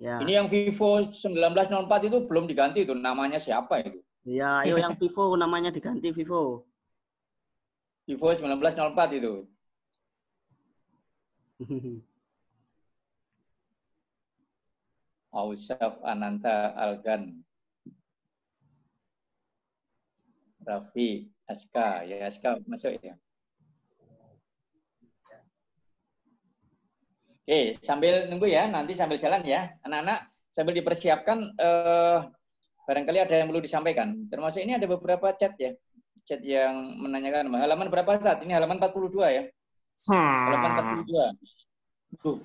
Ya. Ini yang Vivo 1904 itu belum diganti itu, namanya siapa itu? Ya, ayo yang Vivo namanya diganti Vivo. Vivo 1904 itu. Ausaf Ananta Algan. Raffi Aska, ya Aska masuk ya. Oke, sambil nunggu ya, nanti sambil jalan ya, anak-anak sambil dipersiapkan. Barangkali ada yang perlu disampaikan. Termasuk ini ada beberapa chat ya, chat yang menanyakan halaman berapa saat? Ini halaman 42 ya. Halaman 42. Tuh,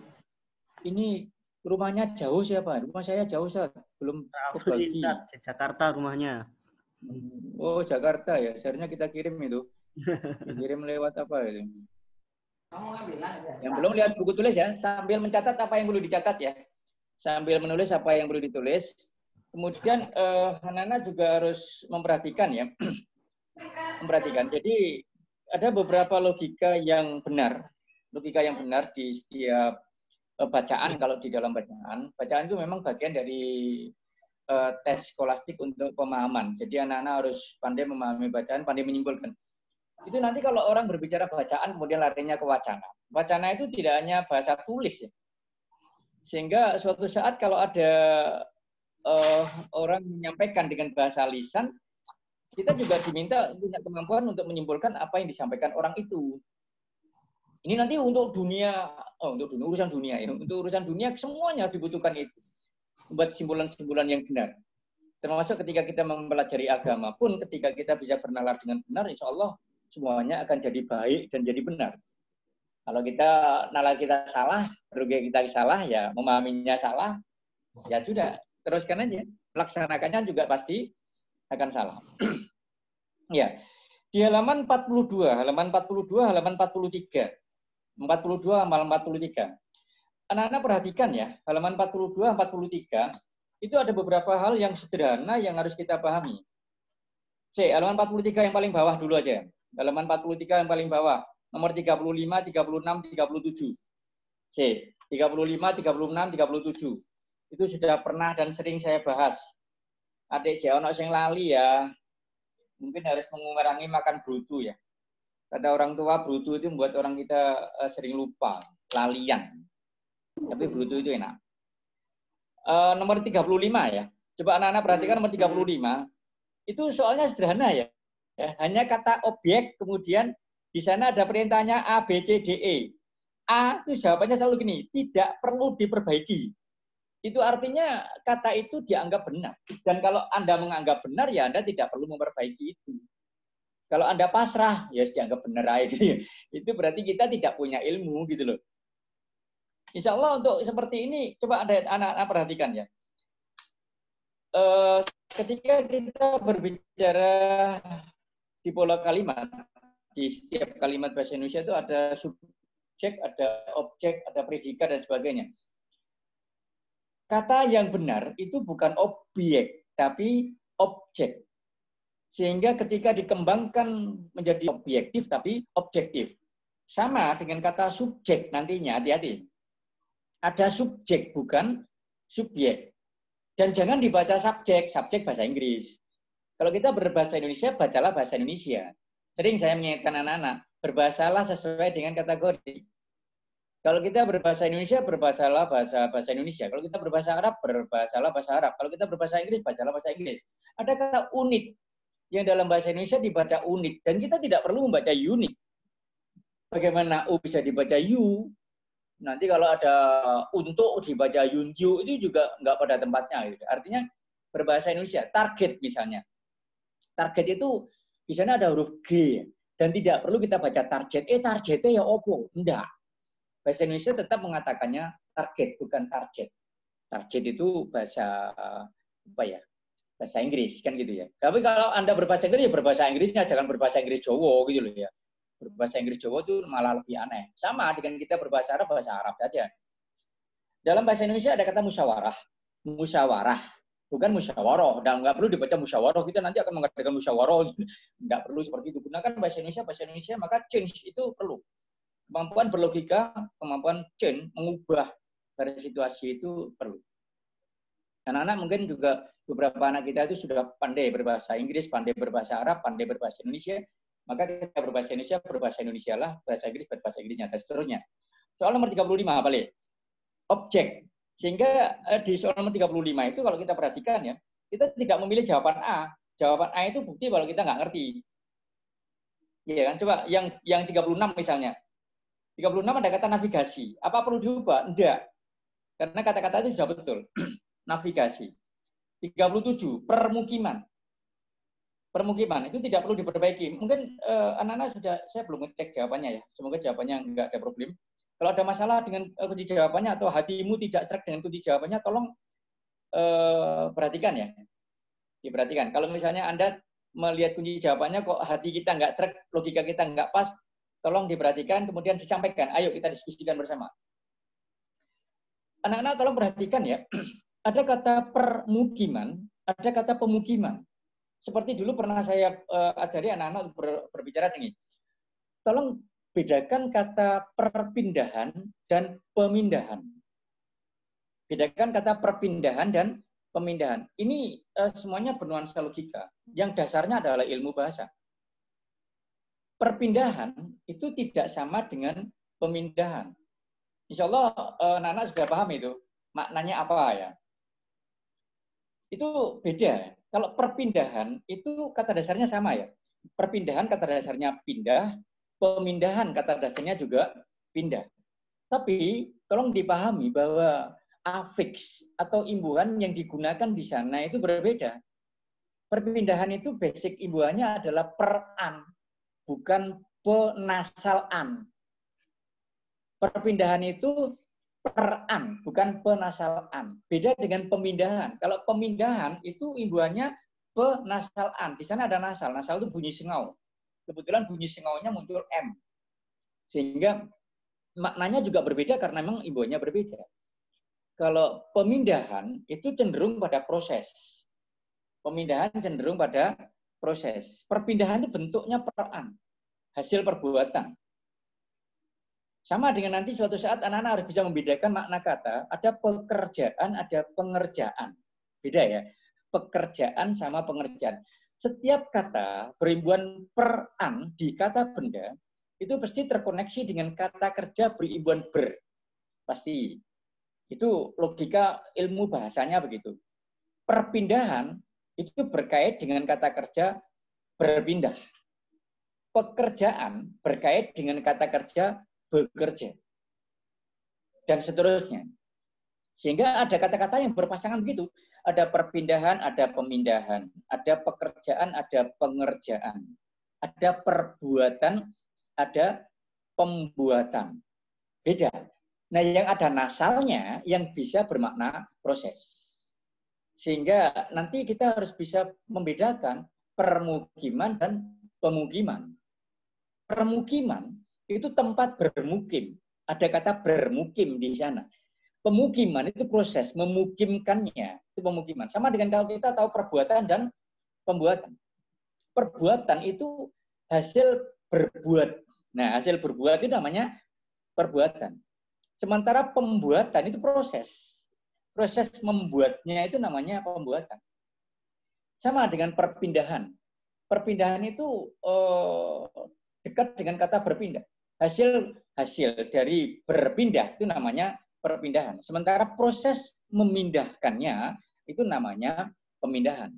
ini rumahnya jauh siapa? Rumah saya jauh saat belum kebagi. Di Jakarta rumahnya. Oh Jakarta ya, seharusnya kita kirim itu. Dikirim lewat apa itu? Yang belum lihat buku tulis ya, sambil mencatat apa yang perlu dicatat ya. Sambil menulis apa yang perlu ditulis. Kemudian anak-anak juga harus memperhatikan ya. Memperhatikan. Jadi ada beberapa logika yang benar. Logika yang benar di setiap bacaan. Kalau di dalam bacaan itu memang bagian dari tes skolastik untuk pemahaman. Jadi anak-anak harus pandai memahami bacaan, pandai menyimpulkan. Itu nanti kalau orang berbicara bacaan kemudian larinya ke wacana. Wacana itu tidak hanya bahasa tulis ya. Sehingga suatu saat kalau ada orang menyampaikan dengan bahasa lisan, kita juga diminta punya kemampuan untuk menyimpulkan apa yang disampaikan orang itu. Ini nanti untuk dunia, urusan dunia ya. Untuk urusan dunia semuanya dibutuhkan itu. Membuat simpulan-simpulan yang benar. Termasuk ketika kita mempelajari agama pun, ketika kita bisa bernalar dengan benar, insya Allah semuanya akan jadi baik dan jadi benar. Kalau kita nalar kita salah, berugi kita salah, ya memahaminya salah, ya sudah, teruskan aja. Laksanakannya juga pasti akan salah. Ya, di halaman 42, halaman 43. 42 halaman 43. Anak-anak perhatikan ya, halaman 42, 43, itu ada beberapa hal yang sederhana yang harus kita pahami. Halaman 43 yang paling bawah dulu aja. Halaman 43 yang paling bawah. Nomor 35, 36, 37. 35, 36, 37. Itu sudah pernah dan sering saya bahas. Adik Jaono sing lali ya. Mungkin harus mengurangi makan brutu ya. Kata orang tua, brutu itu membuat orang kita sering lupa, lalian. Tapi brutu itu enak. Nomor 35 ya. Coba anak-anak perhatikan nomor 35. Itu soalnya sederhana ya. Hanya kata objek, kemudian di sana ada perintahnya A, B, C, D, E. A itu jawabannya selalu gini, tidak perlu diperbaiki. Itu artinya kata itu dianggap benar. Dan kalau Anda menganggap benar, ya Anda tidak perlu memperbaiki itu. Kalau Anda pasrah, ya dianggap benar aja. Itu berarti kita tidak punya ilmu gitu loh. Insya Allah untuk seperti ini, coba ada anak-anak perhatikan ya. Ketika kita berbicara di pola kalimat, di setiap kalimat bahasa Indonesia itu ada subjek, ada objek, ada predikat, dan sebagainya. Kata yang benar itu bukan objek, tapi objek. Sehingga ketika dikembangkan menjadi objektif, tapi objektif. Sama dengan kata subjek nantinya, hati-hati. Ada subjek, bukan subjek. Dan jangan dibaca subjek, subjek bahasa Inggris. Kalau kita berbahasa Indonesia, bacalah bahasa Indonesia. Sering saya mengingatkan anak-anak, berbahasalah sesuai dengan kategori. Kalau kita berbahasa Indonesia, berbahasalah bahasa Indonesia. Kalau kita berbahasa Arab, berbahasalah bahasa Arab. Kalau kita berbahasa Inggris, bacalah bahasa Inggris. Ada kata unit yang dalam bahasa Indonesia dibaca unit. Dan kita tidak perlu membaca unit. Bagaimana U bisa dibaca U? Nanti kalau ada untuk dibaca yunju, itu juga nggak pada tempatnya. Gitu. Artinya berbahasa Indonesia, target misalnya. Target itu di sana ada huruf G dan tidak perlu kita baca target. Targetnya ya opo? Enggak. Bahasa Indonesia tetap mengatakannya target, bukan target. Target itu bahasa apa ya? Bahasa Inggris kan gitu ya. Tapi kalau Anda berbahasa Inggris ya berbahasa Inggrisnya, jangan berbahasa Inggris Jawa gitu loh ya. Berbahasa Inggris Jawa itu malah lebih aneh. Sama dengan kita berbahasa Arab, bahasa Arab saja. Dalam bahasa Indonesia ada kata musyawarah. Musyawarah. Bukan musyawarah, dan nggak perlu dibaca musyawarah, kita nanti akan mengatakan musyawarah, nggak perlu seperti itu. Gunakan bahasa Indonesia, maka change itu perlu. Kemampuan berlogika, kemampuan change, mengubah dari situasi itu perlu. Anak-anak mungkin juga beberapa anak kita itu sudah pandai berbahasa Inggris, pandai berbahasa Arab, pandai berbahasa Indonesia. Maka kita berbahasa Indonesia lah, bahasa Inggris, berbahasa Inggrisnya, dan seterusnya. Soal nomor 35, balik. Objek. Sehingga di soal nomor 35 itu kalau kita perhatikan ya, kita tidak memilih jawaban A. Jawaban A itu bukti kalau kita nggak ngerti. Iya kan? Coba yang 36 misalnya. 36 ada kata navigasi. Apa perlu diubah? Enggak. Karena kata-kata itu sudah betul. Navigasi. 37, permukiman. Permukiman itu tidak perlu diperbaiki. Mungkin anak-anak sudah, saya belum ngecek jawabannya ya. Semoga jawabannya nggak ada problem. Kalau ada masalah dengan kunci jawabannya atau hatimu tidak serak dengan kunci jawabannya, tolong perhatikan ya. Diperhatikan. Kalau misalnya Anda melihat kunci jawabannya kok hati kita nggak serak, logika kita nggak pas, tolong diperhatikan, kemudian disampaikan. Ayo kita diskusikan bersama. Anak-anak tolong perhatikan ya. Ada kata permukiman, ada kata pemukiman. Seperti dulu pernah saya ajari anak-anak berbicara ini. Tolong bedakan kata perpindahan dan pemindahan. Bedakan kata perpindahan dan pemindahan. Ini semuanya bernuansa logika. Yang dasarnya adalah ilmu bahasa. Perpindahan itu tidak sama dengan pemindahan. Insya Allah anak-anak sudah paham itu. Maknanya apa ya? Itu beda. Kalau perpindahan itu kata dasarnya sama ya. Perpindahan kata dasarnya pindah, pemindahan kata dasarnya juga pindah. Tapi tolong dipahami bahwa afiks atau imbuhan yang digunakan di sana itu berbeda. Perpindahan itu basic imbuhannya adalah peran, bukan penasalan. Perpindahan itu peran, bukan penasalan. Beda dengan pemindahan. Kalau pemindahan itu imbuhannya penasalan. Di sana ada nasal. Nasal itu bunyi sengau. Kebetulan bunyi sengaunya muncul M. Sehingga maknanya juga berbeda karena memang imbuhannya berbeda. Kalau pemindahan itu cenderung pada proses. Pemindahan cenderung pada proses. Perpindahan itu bentuknya peran. Hasil perbuatan. Sama dengan nanti suatu saat anak-anak harus bisa membedakan makna kata. Ada pekerjaan, ada pengerjaan. Beda ya. Pekerjaan sama pengerjaan. Setiap kata berimbuhan peran di kata benda, itu pasti terkoneksi dengan kata kerja berimbuhan ber. Pasti. Itu logika ilmu bahasanya begitu. Perpindahan itu berkait dengan kata kerja berpindah. Pekerjaan berkait dengan kata kerja bekerja. Dan seterusnya. Sehingga ada kata-kata yang berpasangan begitu. Ada perpindahan, ada pemindahan. Ada pekerjaan, ada pengerjaan. Ada perbuatan, ada pembuatan. Beda. Nah, yang ada nasalnya yang bisa bermakna proses. Sehingga nanti kita harus bisa membedakan permukiman dan pemukiman. Permukiman itu tempat bermukim. Ada kata bermukim di sana. Pemukiman itu proses, memukimkannya. Itu pemukiman. Sama dengan kalau kita tahu perbuatan dan pembuatan. Perbuatan itu hasil berbuat. Nah, hasil berbuat itu namanya perbuatan. Sementara pembuatan itu proses. Proses membuatnya itu namanya pembuatan. Sama dengan perpindahan. Perpindahan itu dekat dengan kata berpindah. Hasil dari berpindah itu namanya perpindahan. Sementara proses memindahkannya itu namanya pemindahan.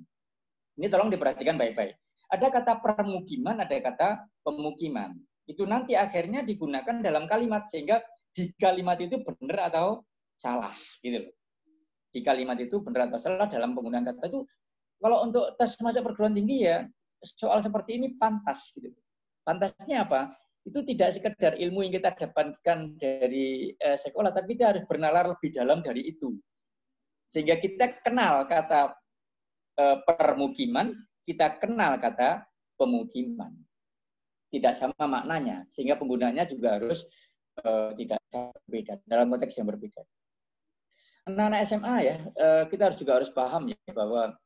Ini tolong diperhatikan baik-baik. Ada kata permukiman, ada kata pemukiman. Itu nanti akhirnya digunakan dalam kalimat sehingga di kalimat itu benar atau salah gitu loh. Di kalimat itu benar atau salah dalam penggunaan kata itu. Kalau untuk tes masuk perguruan tinggi ya soal seperti ini pantas gitu. Pantasnya apa? Itu tidak sekedar ilmu yang kita dapatkan dari sekolah, tapi kita harus bernalar lebih dalam dari itu. Sehingga kita kenal kata permukiman, kita kenal kata pemukiman. Tidak sama maknanya, sehingga penggunaannya juga harus tidak berbeda, dalam konteks yang berbeda. Anak-anak SMA ya, kita juga harus paham ya bahwa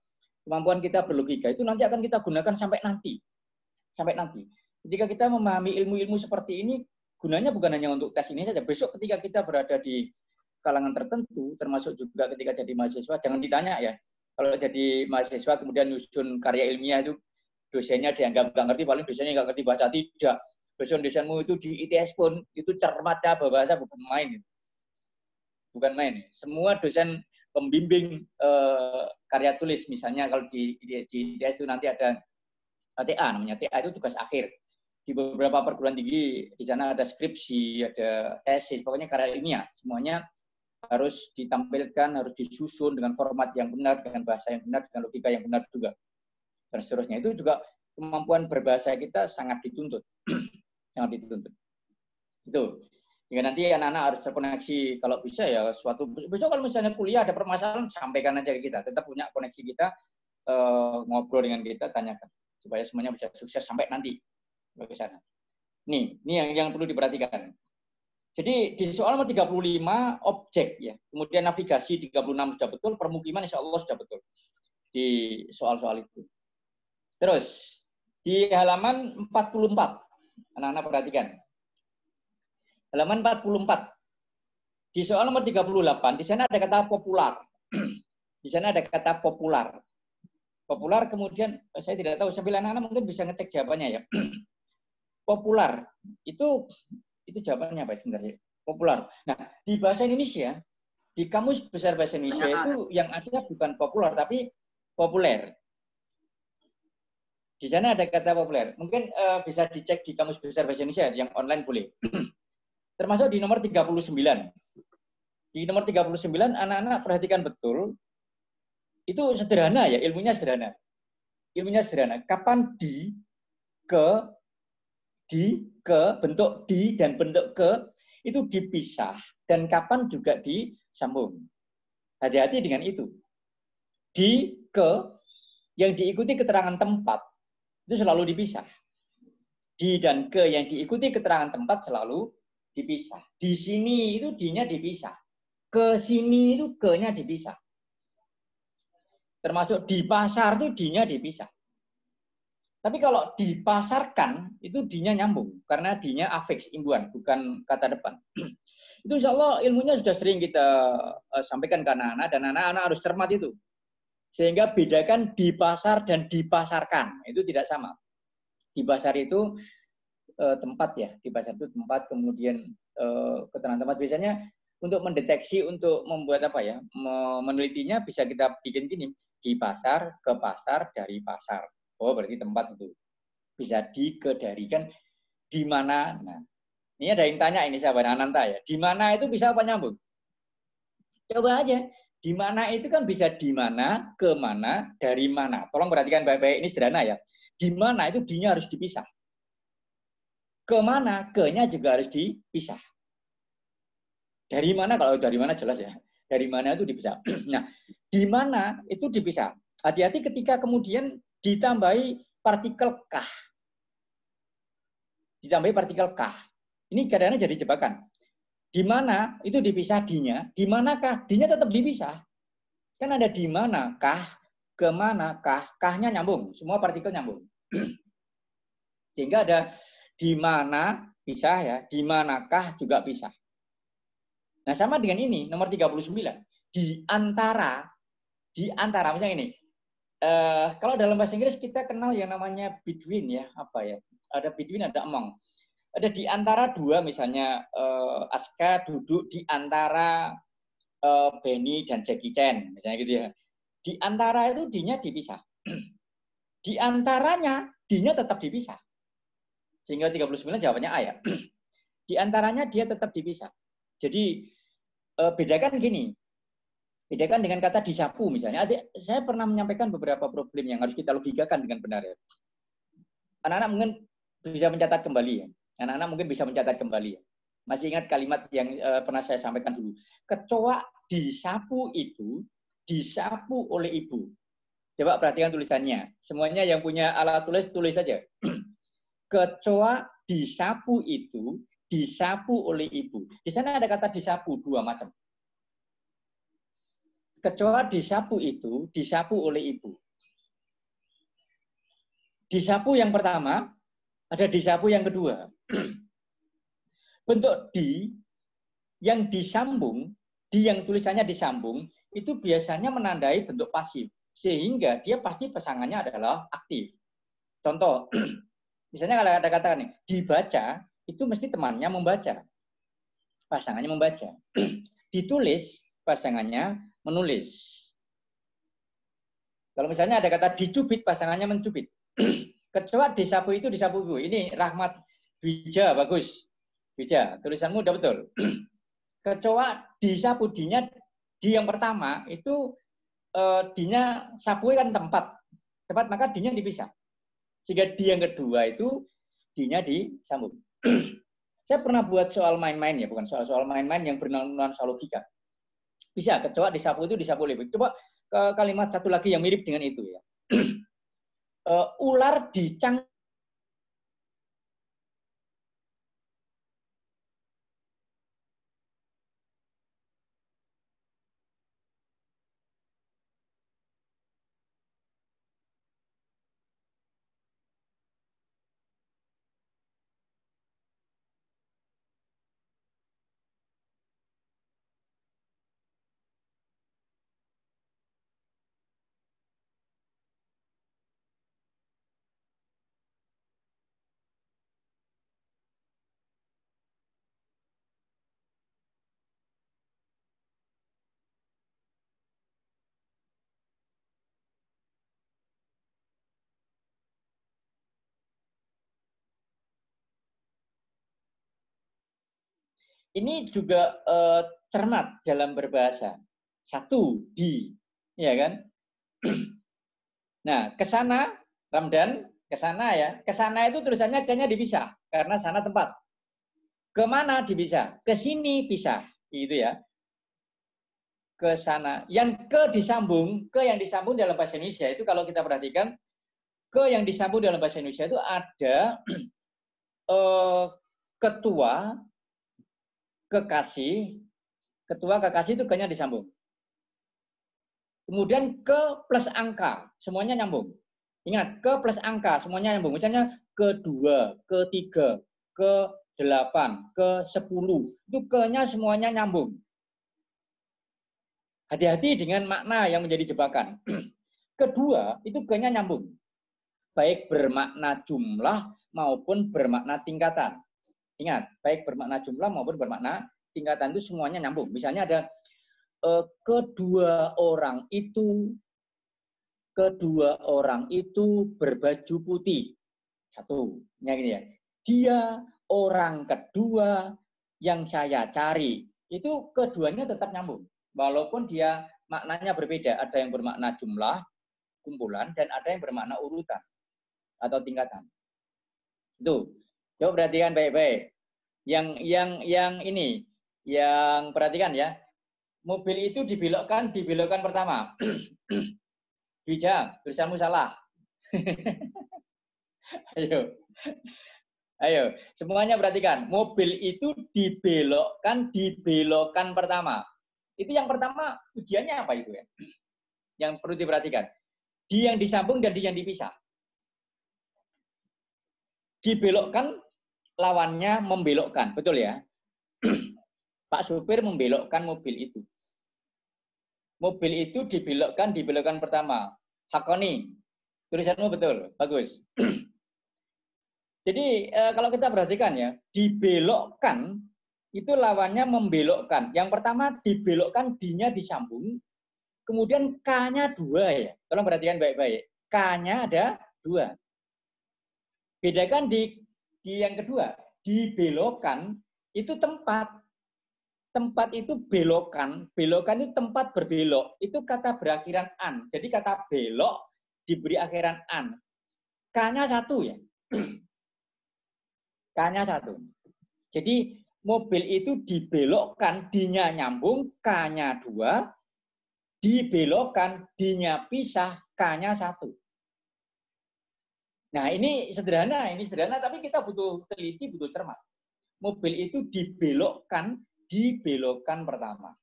kemampuan kita berlogika itu nanti akan kita gunakan sampai nanti. Sampai nanti. Ketika kita memahami ilmu-ilmu seperti ini, gunanya bukan hanya untuk tes ini saja. Besok ketika kita berada di kalangan tertentu, termasuk juga ketika jadi mahasiswa, jangan ditanya ya. Kalau jadi mahasiswa kemudian nyusun karya ilmiah itu dosennya dianggap nggak ngerti, paling dosennya nggak ngerti bahasa. Tidak. Dosen-dosenmu itu di ITS pun itu cermatnya bahasa bukan main. Bukan main. Semua dosen pembimbing karya tulis, misalnya kalau di ITS itu nanti ada TA, namanya TA itu tugas akhir. Di beberapa perguruan tinggi di sana ada skripsi, ada tesis, pokoknya karya ilmiah, semuanya harus ditampilkan, harus disusun dengan format yang benar, dengan bahasa yang benar, dengan logika yang benar juga, dan seterusnya. Itu juga kemampuan berbahasa kita sangat dituntut, sangat dituntut. Itu. Hingga nanti anak-anak harus terkoneksi, kalau bisa ya suatu besok kalau misalnya kuliah ada permasalahan, sampaikan aja ke kita, tetap punya koneksi kita, ngobrol dengan kita, tanyakan supaya semuanya bisa sukses sampai nanti ke sana. Ini yang perlu diperhatikan. Jadi di soal nomor 35 objek ya, kemudian navigasi 36 sudah betul, permukiman insya Allah sudah betul di soal-soal itu. Terus di halaman 44, anak-anak perhatikan. Halaman 44. Di soal nomor 38, di sana ada kata popular. Di sana ada kata popular. Popular kemudian saya tidak tahu, sambil anak-anak mungkin bisa ngecek jawabannya ya. Popular itu jawabannya apa sebenarnya? Popular. Nah, di bahasa Indonesia, di Kamus Besar Bahasa Indonesia itu yang ada bukan populer tapi populer. Di sana ada kata populer. Mungkin bisa dicek di Kamus Besar Bahasa Indonesia yang online boleh. Termasuk di nomor 39. Di nomor 39 anak-anak perhatikan betul. Itu sederhana ya, ilmunya sederhana. Ilmunya sederhana. Kapan di, ke, bentuk di dan bentuk ke itu dipisah dan kapan juga disambung. Hati-hati dengan itu. Di, ke yang diikuti keterangan tempat itu selalu dipisah. Di dan ke yang diikuti keterangan tempat selalu dipisah. Di sini itu di-nya dipisah. Ke sini itu ke-nya dipisah. Termasuk di pasar itu di-nya dipisah. Tapi kalau dipasarkan, itu di-nya nyambung. Karena di-nya afiks, imbuhan, bukan kata depan. Itu insya Allah ilmunya sudah sering kita sampaikan ke anak-anak, dan anak-anak harus cermat itu. Sehingga bedakan di pasar dan dipasarkan. Itu tidak sama. Di pasar itu tempat ya. Di pasar itu tempat, kemudian keterangan tempat. Biasanya untuk mendeteksi, untuk membuat apa ya, menelitinya bisa kita bikin gini. Di pasar, ke pasar, dari pasar. Oh, berarti tempat itu. Bisa di, ke, dari. Kan di mana? Nah, ini ada yang tanya ini sahabat Ananta ya. Di mana itu bisa apa nyambung? Coba aja. Di mana itu kan bisa di mana, ke mana, dari mana. Tolong perhatikan baik-baik, ini sederhana ya. Di mana itu di-nya harus dipisah. Ke mana, ke-nya juga harus dipisah. Dari mana, kalau dari mana jelas ya. Dari mana itu dipisah. Nah, di mana itu dipisah. Hati-hati ketika kemudian ditambahi partikel kah. Ditambahi partikel kah. Ini kadang-kadang jadi jebakan. Di mana itu dipisah di-nya, di manakah? Di-nya tetap dipisah. Kan ada di manakah, ke manakah, kah-nya nyambung, semua partikel nyambung. Sehingga ada di mana pisah ya, di manakah juga pisah. Nah, sama dengan ini nomor 39. Di antara misalnya ini. Kalau dalam bahasa Inggris kita kenal yang namanya between ya, apa ya? Ada between, ada among. Ada di antara dua, misalnya Aska duduk di antara Benny dan Jackie Chan, misalnya gitu ya. Di antara itu di-nya dipisah. Di antaranya di-nya tetap dipisah. Sehingga 39 jawabannya A ya. Di antaranya dia tetap dipisah. Jadi bedakan gini. Bedakan dengan kata disapu misalnya. Saya pernah menyampaikan beberapa problem yang harus kita logikakan dengan benar ya. Anak-anak mungkin bisa mencatat kembali ya. Anak-anak mungkin bisa mencatat kembali ya. Masih ingat kalimat yang pernah saya sampaikan dulu. Kecoa disapu itu disapu oleh ibu. Coba perhatikan tulisannya. Semuanya yang punya alat tulis, tulis saja. Kecoa disapu itu disapu oleh ibu. Di sana ada kata disapu, dua macam. Kecoa disapu itu disapu oleh ibu. Disapu yang pertama, ada disapu yang kedua. Bentuk di yang disambung di yang tulisannya disambung, itu biasanya menandai bentuk pasif. Sehingga dia pasti pasangannya adalah aktif. Contoh, misalnya kalau ada kata nih, dibaca, itu mesti temannya membaca. Pasangannya membaca. Ditulis, pasangannya menulis. Kalau misalnya ada kata dicubit, pasangannya mencubit. Kecoa disapu itu disapu bu. Ini Rahmat Bija, bagus. Bija, tulisanmu udah betul. Kecoa disapu, dinya di yang pertama itu dinya sapu kan tempat, maka dinya dipisah. Sehingga di yang kedua itu dinya disambung. Saya pernah buat soal main-main ya, bukan soal main-main yang bernuansa logika. Bisa kecoa disapu itu disapu lebih. Coba kalimat satu lagi yang mirip dengan itu ya. Ular dicang. Ini juga cermat dalam berbahasa. Satu, di. Ya kan? Nah, ke sana, Ramdan, ke sana ya. Ke sana itu tulisannya kayaknya dipisah. Karena sana tempat. Kemana dipisah? Ke sini pisah. Gitu ya. Ke sana. Yang ke disambung, ke yang disambung dalam bahasa Indonesia itu kalau kita perhatikan, ke yang disambung dalam bahasa Indonesia itu ada ketua, kekasih, ketua, kekasih itu kayaknya disambung. Kemudian ke plus angka, semuanya nyambung. Ingat, ke plus angka, semuanya nyambung. Misalnya kedua, ketiga, ke-8, ke-10. Itu ke-nya semuanya nyambung. Hati-hati dengan makna yang menjadi jebakan. Kedua, itu ke-nya nyambung. Baik bermakna jumlah maupun bermakna tingkatan. Ingat, baik bermakna jumlah maupun bermakna tingkatan itu semuanya nyambung. Misalnya ada kedua orang itu berbaju putih. Satu, gini ya. Dia orang kedua yang saya cari. Itu keduanya tetap nyambung. Walaupun dia maknanya berbeda. Ada yang bermakna jumlah, kumpulan, dan ada yang bermakna urutan atau tingkatan. Itu. Coba perhatikan baik-baik. Yang ini, yang perhatikan ya. Mobil itu dibelokkan pertama. Bija, tulisanmu salah. Ayo, semuanya perhatikan. Mobil itu dibelokkan pertama. Itu yang pertama, ujiannya apa itu ya? Yang perlu diperhatikan. Di yang disambung dan di yang dipisah. Dibelokkan, lawannya membelokkan. Betul ya? Pak supir membelokkan mobil itu. Mobil itu dibelokkan pertama. Hakoni, tulisanmu betul, bagus. Jadi kalau kita perhatikan ya, dibelokkan itu lawannya membelokkan. Yang pertama dibelokkan, D-nya disambung, kemudian K-nya 2 ya. Tolong perhatikan baik-baik. K-nya ada 2. Bedakan di yang kedua, dibelokkan itu tempat. Tempat itu belokan itu tempat berbelok. Itu kata berakhiran an. Jadi kata belok diberi akhiran an. K-nya 1 ya. K-nya 1. Jadi mobil itu dibelokkan, D-nya nyambung, K-nya 2. Dibelokkan, D-nya pisah, K-nya 1. Nah, ini sederhana tapi kita butuh teliti, butuh cermat. Mobil itu dibelokkan pertama.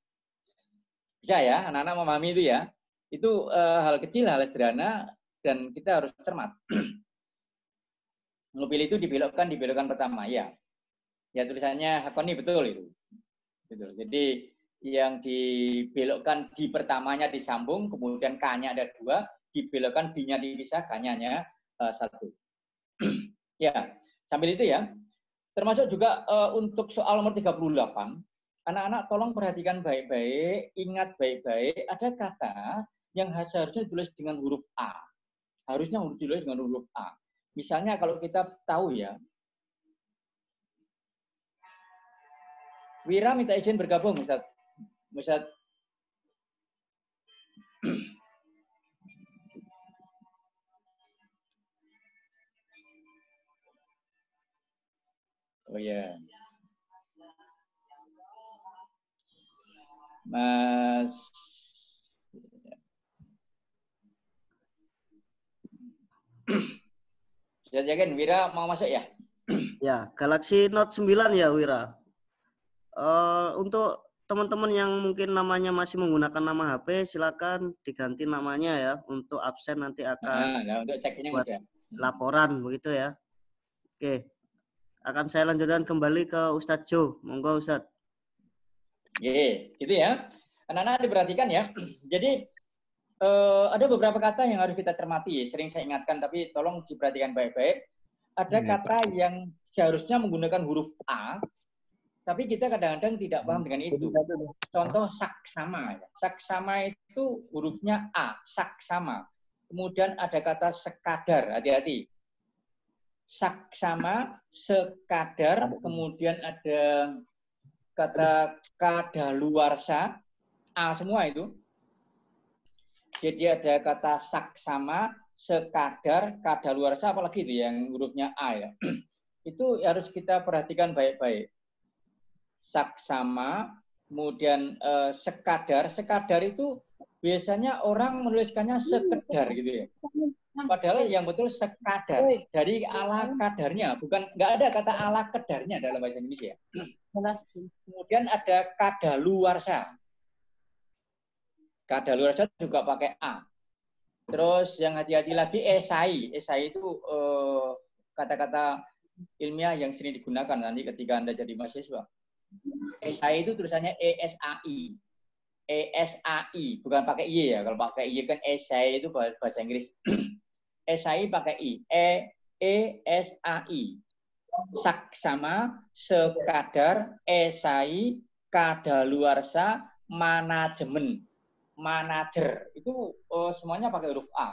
Bisa ya, anak-anak memahami itu ya. Itu hal kecil, hal sederhana, dan kita harus cermat. Mobil itu dibelokkan pertama, ya. Ya tulisannya Hakoni betul itu. Betul. Jadi yang dibelokkan di pertamanya disambung, kemudian K-nya ada 2, dibelokkan D-nya dipisah, K-nya hanya 1. Ya, sambil itu ya. Termasuk juga untuk soal nomor 38, anak-anak tolong perhatikan baik-baik, ingat baik-baik, ada kata yang seharusnya ditulis dengan huruf A. Harusnya ditulis dengan huruf A. Misalnya kalau kita tahu ya, Wira minta izin bergabung, Ustaz. Oh ya. Mas Bisa yakin Wira mau masuk ya? Ya, Galaxy Note 9 ya Wira. Untuk teman-teman yang mungkin namanya masih menggunakan nama HP, silakan diganti namanya ya. Untuk absen nanti akan Nah, untuk ceknya buat mudah. laporan begitu ya. Oke, akan saya lanjutkan kembali ke Ustadz Jo. Monggo Ustadz. Gitu ya. Anak-anak diperhatikan ya. Jadi ada beberapa kata yang harus kita cermati. Sering saya ingatkan, tapi tolong diperhatikan baik-baik. Ada kata yang seharusnya menggunakan huruf A, tapi kita kadang-kadang tidak paham dengan itu. Contoh saksama. Saksama itu hurufnya A, saksama. Kemudian ada kata sekadar, hati-hati. Saksama, sekadar, kemudian ada kata kadaluarsa, A semua itu. Jadi ada kata saksama, sekadar, kadaluarsa, apalagi itu yang hurufnya A ya. Itu harus kita perhatikan baik-baik. Saksama, kemudian sekadar. Sekadar itu biasanya orang menuliskannya sekedar gitu ya. Padahal yang betul sekadar. Dari ala kadarnya, bukan, nggak ada kata ala kadarnya dalam bahasa Indonesia. Kemudian ada kadaluarsa. Kadaluarsa juga pakai A. Terus yang hati-hati lagi esai. Esai itu kata-kata ilmiah yang sering digunakan nanti ketika Anda jadi mahasiswa. Esai itu tulisannya ESAI. ESAI, bukan pakai I ya. Kalau pakai I kan esai itu bahasa Inggris. Esai pakai I. ESAI. Saksama, sekadar, esai, kadaluarsa, manajemen. Manajer itu semuanya pakai huruf A.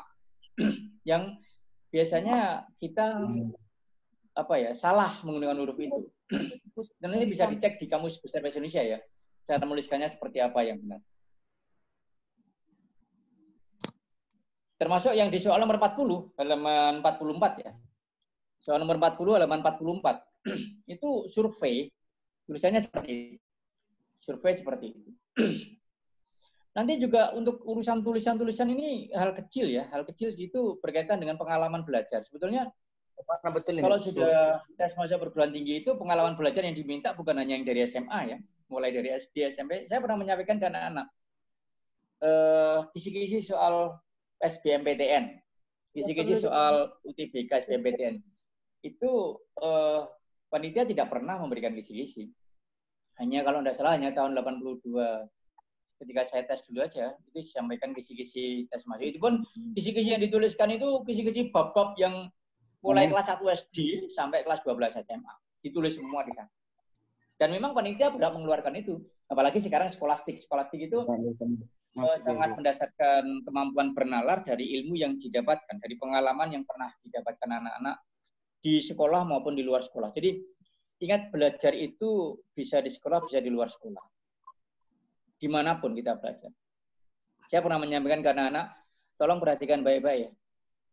Yang biasanya kita salah menggunakan huruf itu. Dan ini bisa dicek di Kamus Besar Bahasa Indonesia ya. Cara menuliskannya seperti apa yang benar. Termasuk yang di soal nomor 40, halaman 44 ya. Soal nomor 40 halaman 44. Itu survei, tulisannya seperti itu. Survei seperti itu. Nanti juga untuk urusan tulisan-tulisan ini hal kecil ya. Hal kecil itu berkaitan dengan pengalaman belajar. Sebetulnya kalau sudah tes masa perguruan tinggi itu pengalaman belajar yang diminta bukan hanya yang dari SMA ya. Mulai dari SD, SMP. Saya pernah menyampaikan ke anak-anak. Kisi-kisi soal SBMPTN. Kisi-kisi soal UTBK SBMPTN. Itu panitia tidak pernah memberikan kisi-kisi. Hanya kalau tidak salah hanya tahun 82. Ketika saya tes dulu aja, itu disampaikan kisi-kisi tes masuk. Itu pun kisi-kisi yang dituliskan itu kisi-kisi bab-bab yang mulai kelas 1 SD sampai kelas 12 SMA. Ditulis semua di sana. Dan memang panitia tidak mengeluarkan itu. Apalagi sekarang skolastik. Skolastik itu sangat mendasarkan kemampuan bernalar dari ilmu yang didapatkan, dari pengalaman yang pernah didapatkan anak-anak di sekolah maupun di luar sekolah. Jadi ingat, belajar itu bisa di sekolah, bisa di luar sekolah. Dimanapun kita belajar. Saya pernah menyampaikan ke anak-anak, tolong perhatikan baik-baik ya.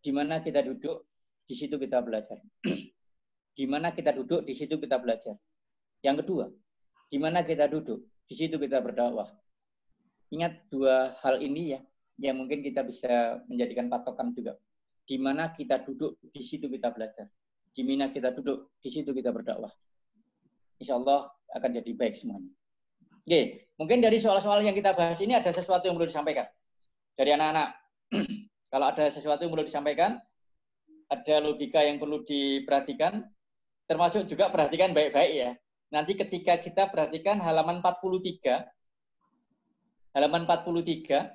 Di mana kita duduk, di situ kita belajar. Di mana kita duduk, di situ kita belajar. Yang kedua, di mana kita duduk, di situ kita berdakwah. Ingat dua hal ini ya, yang mungkin kita bisa menjadikan patokan juga. Di mana kita duduk, di situ kita belajar. Di mana kita duduk, di situ kita berdakwah. Insya Allah akan jadi baik semuanya. Oke, mungkin dari soal-soal yang kita bahas ini ada sesuatu yang perlu disampaikan dari anak-anak. Kalau ada sesuatu yang perlu disampaikan, ada logika yang perlu diperhatikan, termasuk juga perhatikan baik-baik ya. Nanti ketika kita perhatikan halaman 43, halaman 43,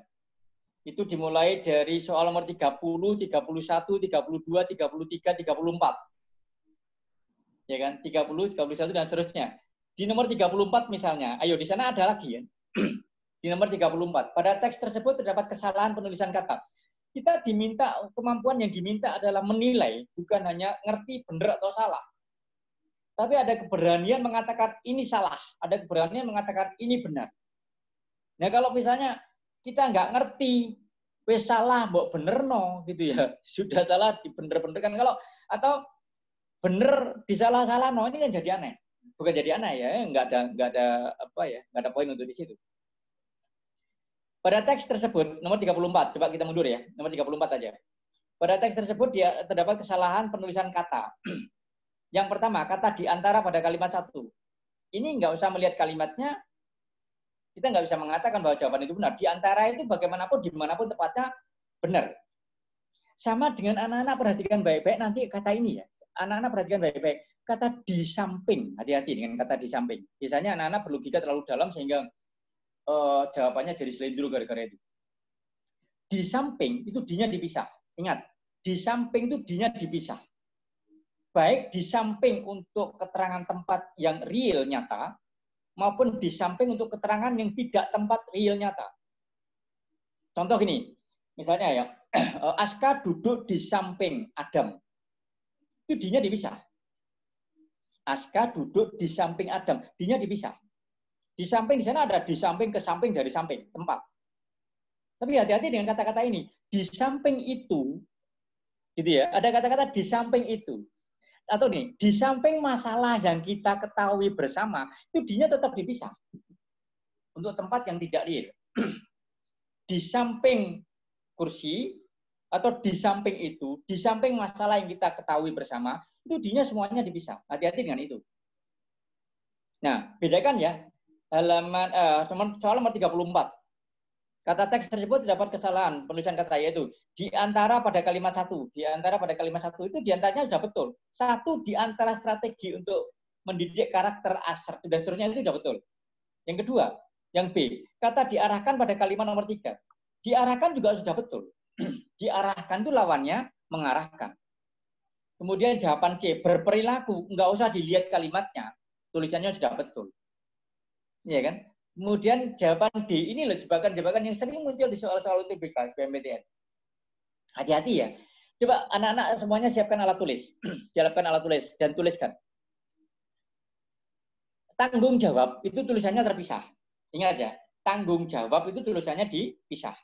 itu dimulai dari soal nomor 30, 31, 32, 33, 34. Ya kan? 30, 31 dan seterusnya. Di nomor 34 misalnya, ayo di sana ada lagi ya. Di nomor 34, pada teks tersebut terdapat kesalahan penulisan kata. Kita diminta, kemampuan yang diminta adalah menilai, bukan hanya ngerti benar atau salah. Tapi ada keberanian mengatakan ini salah, ada keberanian mengatakan ini benar. Nah kalau misalnya kita nggak ngerti, wes salah, mbok bener no, gitu ya, sudah salah dibener-benerkan. Kalau atau bener disalah-salah no, ini kan jadi aneh. Bukan jadi aneh ya, nggak ada apa ya, nggak ada poin untuk di situ. Pada teks tersebut, nomor 34, coba kita mundur ya, nomor 34 aja. Pada teks tersebut dia terdapat kesalahan penulisan kata. Yang pertama, kata di antara pada kalimat satu. Ini nggak usah melihat kalimatnya, kita nggak bisa mengatakan bahwa jawaban itu benar. Di antara itu bagaimanapun, dimanapun tepatnya benar. Sama dengan anak-anak perhatikan baik-baik nanti kata ini ya. Anak-anak perhatikan baik-baik. Kata di samping, hati-hati dengan kata di samping. Biasanya anak-anak berlogika terlalu dalam sehingga jawabannya jadi selindro gara-gara itu. Di samping itu D-nya dipisah. Ingat, di samping itu D-nya dipisah. Baik di samping untuk keterangan tempat yang real nyata, maupun di samping untuk keterangan yang tidak tempat real nyata. Contoh gini, misalnya ya, Aska duduk di samping Adam. Itu D-nya dipisah. Aska duduk di samping Adam. D-nya dipisah. Di samping di sana ada di samping, ke samping, dari samping, tempat. Tapi hati-hati dengan kata-kata ini. Di samping itu, gitu ya, ada kata-kata di samping itu. Atau nih, di samping masalah yang kita ketahui bersama, itu D-nya tetap dipisah. Untuk tempat yang tidak real. Di samping kursi, atau di samping itu, di samping masalah yang kita ketahui bersama, itu D-nya semuanya dipisah. Hati-hati dengan itu. Nah, bedakan ya. Halaman soal nomor 34. Kata teks tersebut terdapat kesalahan penulisan kata, yaitu di antara pada kalimat satu. Di antara pada kalimat satu itu diantaranya sudah betul. Satu di antara strategi untuk mendidik karakter asertif dan seterusnya itu sudah betul. Yang kedua, yang B, kata diarahkan pada kalimat nomor 3. Diarahkan juga sudah betul. Diarahkan itu lawannya mengarahkan. Kemudian jawaban C, berperilaku, nggak usah dilihat kalimatnya, tulisannya sudah betul. Iya kan? Kemudian jawaban D, ini loh jebakan-jebakan yang sering muncul di soal-soal UTBK, SBMPTN. Hati-hati ya. Coba anak-anak semuanya siapkan alat tulis. Siapkan alat tulis dan tuliskan. Tanggung jawab itu tulisannya terpisah. Ingat ya, tanggung jawab itu tulisannya dipisah.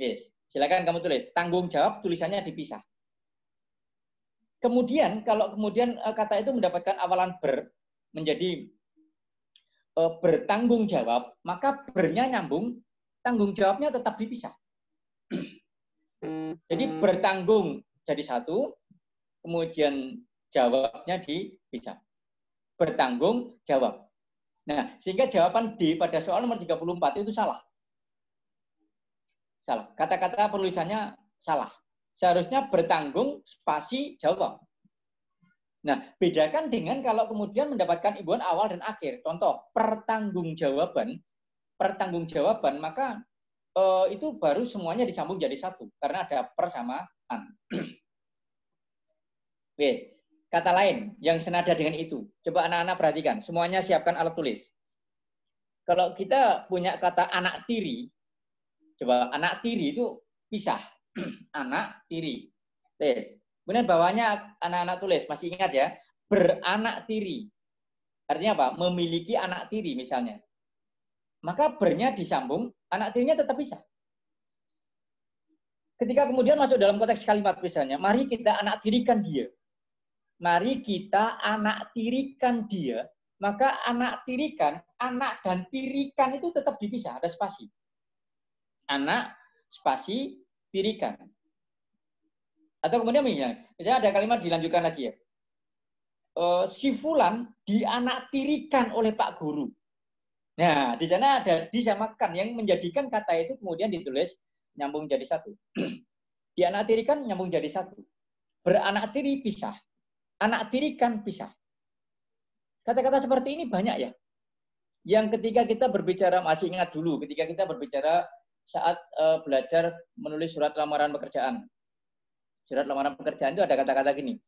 Yes. Silakan kamu tulis. Tanggung jawab tulisannya dipisah. Kemudian kalau kemudian kata itu mendapatkan awalan ber menjadi bertanggung jawab, maka bernya nyambung, tanggung jawabnya tetap dipisah. Jadi bertanggung jadi satu, kemudian jawabnya dipisah. Bertanggung jawab. Nah, sehingga jawaban D pada soal nomor 34 itu salah. Salah. Kata-kata penulisannya salah. Seharusnya bertanggung spasi jawab. Nah, bedakan dengan kalau kemudian mendapatkan imbuhan awal dan akhir. Contoh, pertanggungjawaban, maka itu baru semuanya disambung jadi satu. Karena ada per sama an. Wes, kata lain yang senada dengan itu. Coba anak-anak perhatikan. Semuanya siapkan alat tulis. Kalau kita punya kata anak tiri, coba anak tiri itu pisah. Anak tiri. Wes. Kemudian bawahnya anak-anak tulis, masih ingat ya, beranak tiri. Artinya apa? Memiliki anak tiri misalnya. Maka bernya disambung, anak tirinya tetap bisa. Ketika kemudian masuk dalam konteks kalimat misalnya, mari kita anak tirikan dia. Mari kita anak tirikan dia. Maka anak tirikan, anak dan tirikan itu tetap dipisah, ada spasi. Anak, spasi, tirikan. Atau kemudian misalnya ada kalimat dilanjutkan lagi ya. Si Fulan dianaktirikan oleh Pak Guru. Nah, di sana ada disamakan yang menjadikan kata itu kemudian ditulis nyambung jadi satu. Dianaktirikan nyambung jadi satu. Beranaktiri pisah. Anaktirikan pisah. Kata-kata seperti ini banyak ya. Yang ketika kita berbicara, masih ingat dulu, ketika kita berbicara saat belajar menulis surat lamaran pekerjaan. Surat lamaran pekerjaan itu ada kata-kata gini.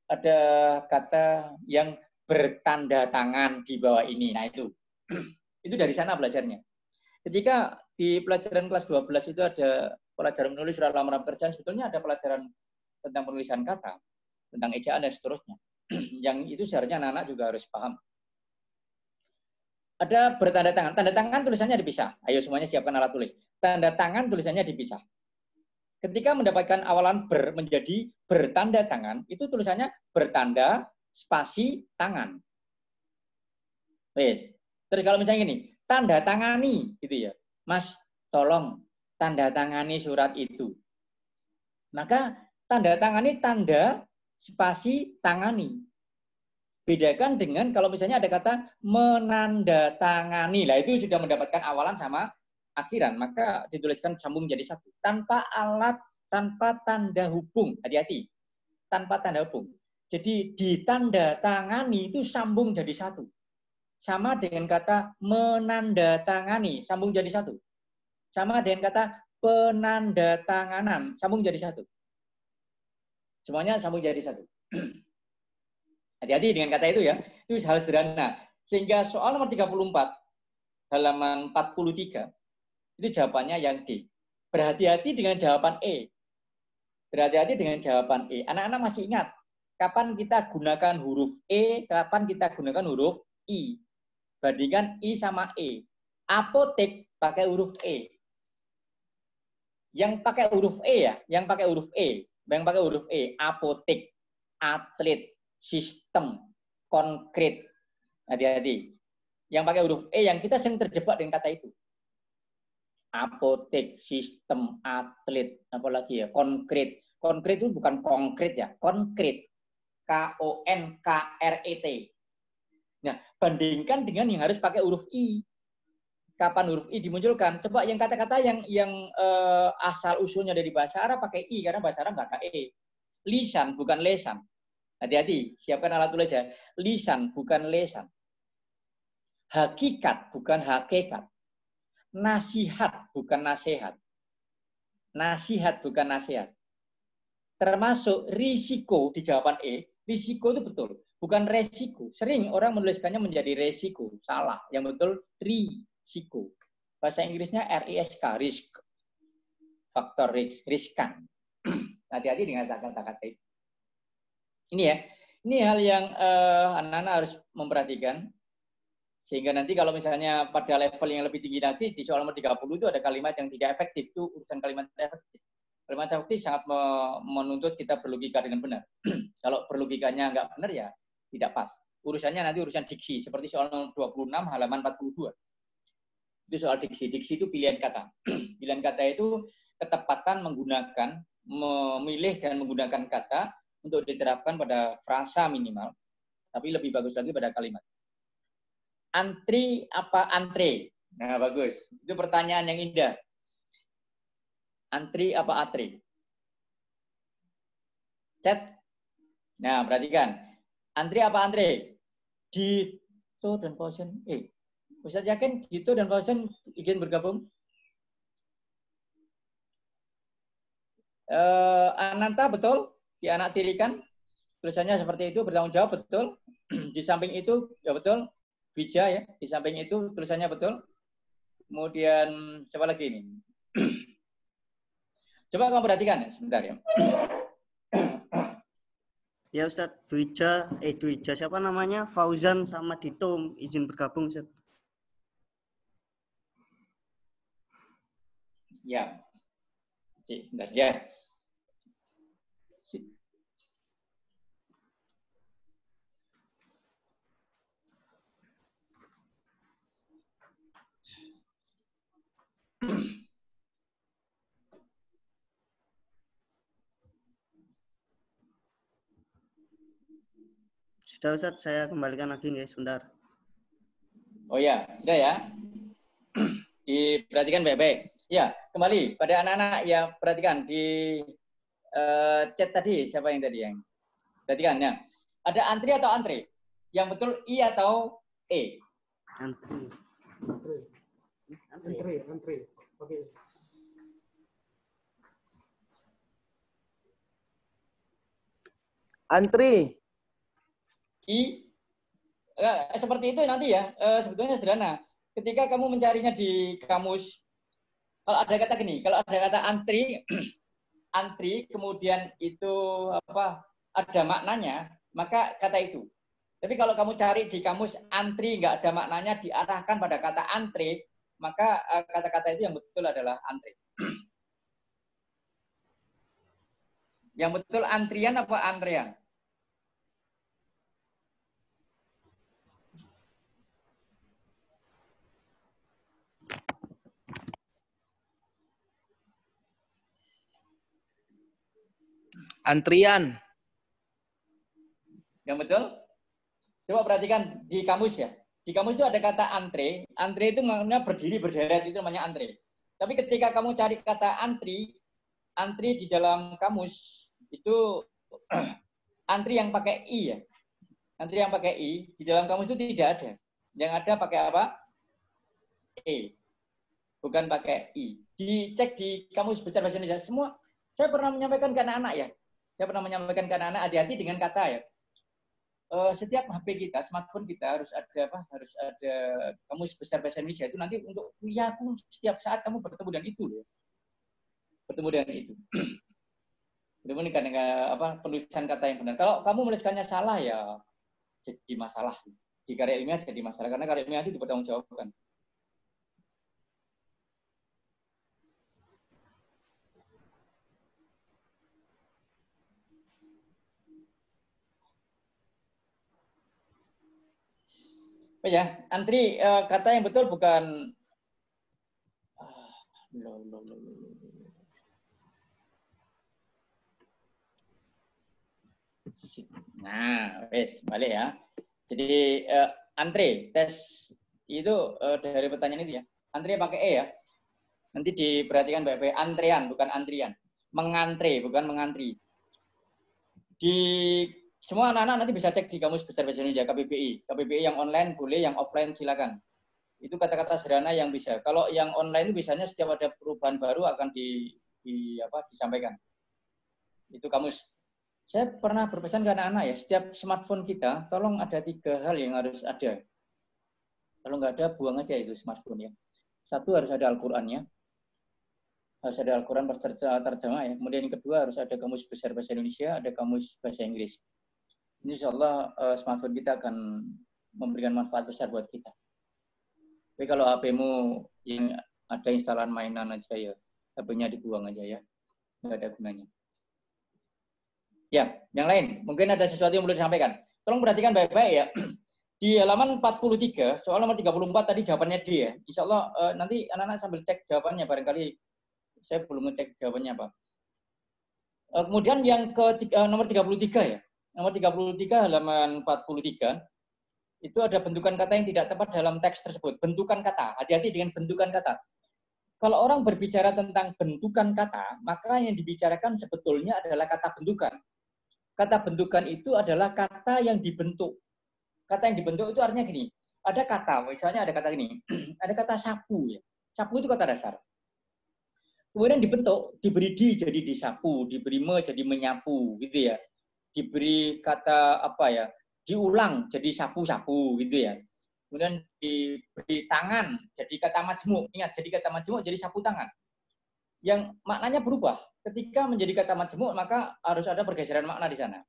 Ada kata yang bertanda tangan di bawah ini. Nah itu. Itu dari sana belajarnya. Ketika di pelajaran kelas 12 itu ada pelajaran menulis surat lamaran pekerjaan, sebetulnya ada pelajaran tentang penulisan kata, tentang ejaan dan seterusnya. Yang itu seharusnya anak-anak juga harus paham. Ada bertanda tangan. Tanda tangan tulisannya dipisah. Ayo semuanya siapkan alat tulis. Tanda tangan tulisannya dipisah. Ketika mendapatkan awalan ber menjadi bertanda tangan, itu tulisannya bertanda spasi tangan. Wes. Terus kalau misalnya gini, tanda tangani gitu ya. Mas, tolong tanda tangani surat itu. Maka tanda tangani tanda spasi tangani. Bedakan dengan kalau misalnya ada kata menandatangani. Lah itu sudah mendapatkan awalan sama akhiran, maka dituliskan sambung jadi satu. Tanpa alat, tanpa tanda hubung. Hati-hati. Tanpa tanda hubung. Jadi ditandatangani itu sambung jadi satu. Sama dengan kata menandatangani, sambung jadi satu. Sama dengan kata penandatanganan, sambung jadi satu. Semuanya sambung jadi satu. Hati-hati dengan kata itu ya. Itu hal sederhana. Sehingga soal nomor 34, halaman 43, itu jawabannya yang D. Berhati-hati dengan jawaban E. Berhati-hati dengan jawaban E. Anak-anak masih ingat, kapan kita gunakan huruf E, kapan kita gunakan huruf I. Bandingkan I sama E. Apotek pakai huruf E. Yang pakai huruf E ya, yang pakai huruf E. Yang pakai huruf E, apotek, atlet, sistem, konkret. Hati-hati. Yang pakai huruf E yang kita sering terjebak dengan kata itu. Apotek, sistem, atlet, apalagi ya, konkret. Konkret itu bukan konkret ya, konkret. K-O-N-K-R-E-T. Nah, bandingkan dengan yang harus pakai huruf I. Kapan huruf I dimunculkan? Coba yang kata-kata yang asal usulnya dari bahasa Arab pakai I, karena bahasa Arab nggak ada E. Lisan bukan lesan. Hati-hati, siapkan alat tulis ya. Lisan bukan lesan. Hakikat bukan hakikat. Nasihat bukan nasihat. Nasihat bukan nasihat. Termasuk risiko di jawaban E. Risiko itu betul, bukan resiko. Sering orang menuliskannya menjadi resiko. Salah. Yang betul risiko. Bahasa Inggrisnya R-I-S-K, risk. Faktor risk, riskan. Hati-hati dengan kata-kata itu. Ini ya, ini hal yang anak-anak harus memperhatikan. Sehingga nanti kalau misalnya pada level yang lebih tinggi nanti, di soal nomor 30 itu ada kalimat yang tidak efektif. Itu urusan kalimat efektif. Kalimat efektif sangat menuntut kita berlogika dengan benar. Kalau berlogikanya nggak benar ya tidak pas. Urusannya nanti urusan diksi. Seperti soal nomor 26 halaman 42. Itu soal diksi. Diksi itu pilihan kata. Pilihan kata itu ketepatan menggunakan, memilih dan menggunakan kata untuk diterapkan pada frasa minimal, tapi lebih bagus lagi pada kalimat. Antri apa antre? Nah, bagus. Itu pertanyaan yang indah. Antri apa atre? Chat. Nah, perhatikan. Antri apa antre? Dito dan Pausen. Ustaz yakin Dito dan Pausen ingin bergabung? Ananta betul? Di anak tirikan, tulisannya seperti itu, bertanggung jawab betul. Di samping itu, ya betul. Bija ya, di samping itu tulisannya betul. Kemudian, siapa lagi ini? Coba kamu perhatikan ya, sebentar ya. Ya Ustadz, Dwija, siapa namanya? Fauzan sama Dito izin bergabung, Ustadz. Ya. Sebentar ya. Sudah Ustadz, saya kembalikan lagi nih, sebentar. Oh ya, sudah ya. Diperhatikan baik-baik. Ya, kembali pada anak-anak ya, perhatikan di chat tadi, siapa yang tadi yang? Perhatikan ya. Ada antri atau antre? Yang betul I atau E? Antri. Antri. Oke. Antri. Seperti itu nanti ya. Sebetulnya sederhana. Ketika kamu mencarinya di kamus, kalau ada kata gini, kalau ada kata antri, antri, kemudian itu apa? Ada maknanya, maka kata itu. Tapi kalau kamu cari di kamus antri nggak ada maknanya, diarahkan pada kata antri, maka kata-kata itu yang betul adalah antri. Yang betul antrian apa antrean? Antrian. Yang betul? Coba perhatikan di kamus ya. Di kamus itu ada kata antre. Antre itu maknanya berdiri, berderet, itu namanya antre. Tapi ketika kamu cari kata antri, antri di dalam kamus, itu antri yang pakai I ya. Antri yang pakai I, di dalam kamus itu tidak ada. Yang ada pakai apa? E. Bukan pakai I. Dicek di kamus besar bahasa Indonesia. Semua, saya pernah menyampaikan ke anak-anak ya. Saya pernah menyampaikan ke anak-anak, hati-hati dengan kata ya. Setiap HP kita, smartphone kita harus ada apa? Harus ada kamus besar bahasa Indonesia itu nanti untuk kuliahku setiap saat kamu bertemu dengan itu loh. Bertemu dengan itu. Bertemu dengan apa? Penulisan kata yang benar. Kalau kamu menuliskannya salah ya jadi masalah. Di karya ilmiah jadi masalah karena karya ilmiah itu dipertanggungjawabkan. Oh ya, antri kata yang betul bukan Nah, wes balik ya. Jadi antre tes itu dari pertanyaan itu ya. Antre pakai E ya. Nanti diperhatikan baik-baik. Antrean bukan antrian. Mengantre bukan mengantri. Di semua anak-anak nanti bisa cek di Kamus Besar Bahasa Indonesia KBBI. KBBI yang online boleh, yang offline silakan. Itu kata-kata sederhana yang bisa. Kalau yang online itu biasanya setiap ada perubahan baru akan disampaikan. Itu kamus. Saya pernah berpesan ke anak-anak ya, setiap smartphone kita, tolong ada 3 hal yang harus ada. Kalau nggak ada, buang aja itu smartphone ya. 1 harus ada Al-Qur'annya. Harus ada Al-Quran terjemah ya. Kemudian yang kedua harus ada Kamus Besar Bahasa Indonesia, ada Kamus Bahasa Inggris. Ini insya Allah smartphone kita akan memberikan manfaat besar buat kita. Tapi kalau HP-mu yang ada instalan mainan aja ya, HP-nya dibuang aja ya. Nggak ada gunanya. Ya, yang lain. Mungkin ada sesuatu yang perlu disampaikan. Tolong perhatikan baik-baik ya. Di halaman 43, soal nomor 34 tadi jawabannya D ya. Insya Allah nanti anak-anak sambil cek jawabannya. Barangkali saya belum ngecek jawabannya apa. Kemudian yang nomor 33 ya. Nomor 33 halaman 43 itu ada bentukan kata yang tidak tepat dalam teks tersebut. Bentukan kata. Hati-hati dengan bentukan kata. Kalau orang berbicara tentang bentukan kata, maka yang dibicarakan sebetulnya adalah kata bentukan. Kata bentukan itu adalah kata yang dibentuk. Kata yang dibentuk itu artinya gini. Ada kata, misalnya ada kata gini. Ada kata sapu ya. Sapu itu kata dasar. Kemudian dibentuk, diberi di jadi disapu, diberi me jadi menyapu, gitu ya. Diberi kata apa ya, diulang jadi sapu-sapu, gitu ya. Kemudian diberi tangan jadi kata majmuk, ingat jadi kata majmuk jadi sapu tangan. Yang maknanya berubah. Ketika menjadi kata majmuk maka harus ada pergeseran makna di sana.